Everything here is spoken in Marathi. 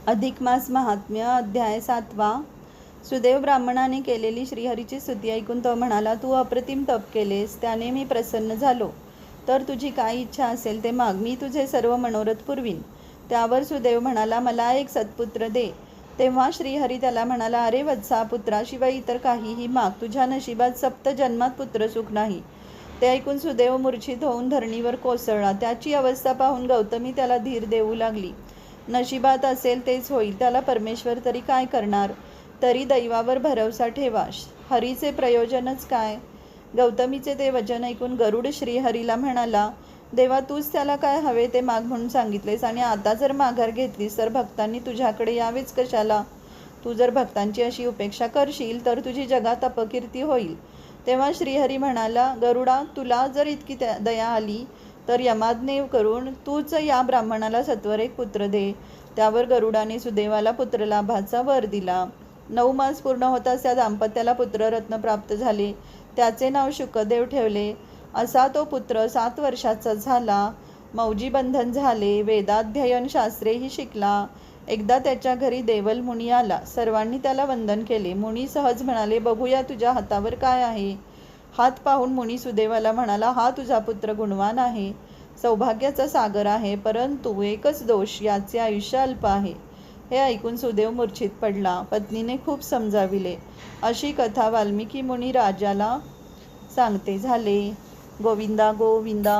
अधिक मास महात्म्य अध्याय 7. सुदेव ब्राह्मणाने केलेली श्रीहरीची स्तुती ऐकून तो म्हणाला, तू अप्रतिम तप केलेस, त्याने मी प्रसन्न झालो. तर तुझी काय इच्छा असेल ते माग, मी तुझे सर्व मनोरथ पुरवीन. त्यावर सुदेव म्हणाला, मला एक सत्पुत्र दे. तेव्हा श्रीहरी त्याला म्हणाला, अरे वत्सा, पुत्राशिवाय इतर काहीही माग, तुझ्या नशिबात 7 जन्मात पुत्रसुख नाही. ते ऐकून सुदेव मूर्छित होऊन धरणीवर कोसळला. त्याची अवस्था पाहून गौतमी त्याला धीर देऊ लागली. नशिबात असेल तेच होईल, त्याला परमेश्वर तरी काय करणार. तरी दैवावर भरवसा ठेवा, हरीचे प्रयोजनच काय. गौतमीचे ते वचन ऐकून गरुड श्रीहरीला म्हणाला, देवा, तूच त्याला काय हवे ते माग म्हणून सांगितलेस, आणि आता जर माघार घेतलीस तर भक्तांनी तुझ्याकडे यावेच कशाला. तू जर भक्तांची अशी उपेक्षा करशील तर तुझी जगात अपकीर्ती होईल. तेव्हा श्रीहरी म्हणाला, गरुडा, तुला जर इतकी दया आली तर यमाज्ञा करून तूच या ब्राह्मणाला सत्वर एक पुत्र दे. त्यावर गरुडाने सुदेवाला पुत्रलाभाचा वर दिला. 9 मास पूर्ण होताच त्या दाम्पत्याला पुत्ररत्न प्राप्त झाले. त्याचे नाव शुकदेव ठेवले. असा तो पुत्र 7 वर्षाचा झाला. मौजी बंधन झाले. वेदाध्ययन शास्त्रेही शिकला. एकदा त्याच्या घरी देवल मुनी आला. सर्वांनी त्याला वंदन केले. मुनी सहज म्हणाले, बघूया तुझ्या हातावर काय आहे. हात पाहून मुनी सुदेवाला म्हणाला, हा तुझा पुत्र गुणवान आहे, सौभाग्याचा सागर आहे, परंतु एकच दोष, याचे आयुष्य अल्प आहे. हे ऐकून सुदेव मूर्छित पडला. पत्नीने खूप समजाविले. अशी कथा वाल्मिकी मुनी राजाला सांगते झाले. गोविंदा गोविंदा.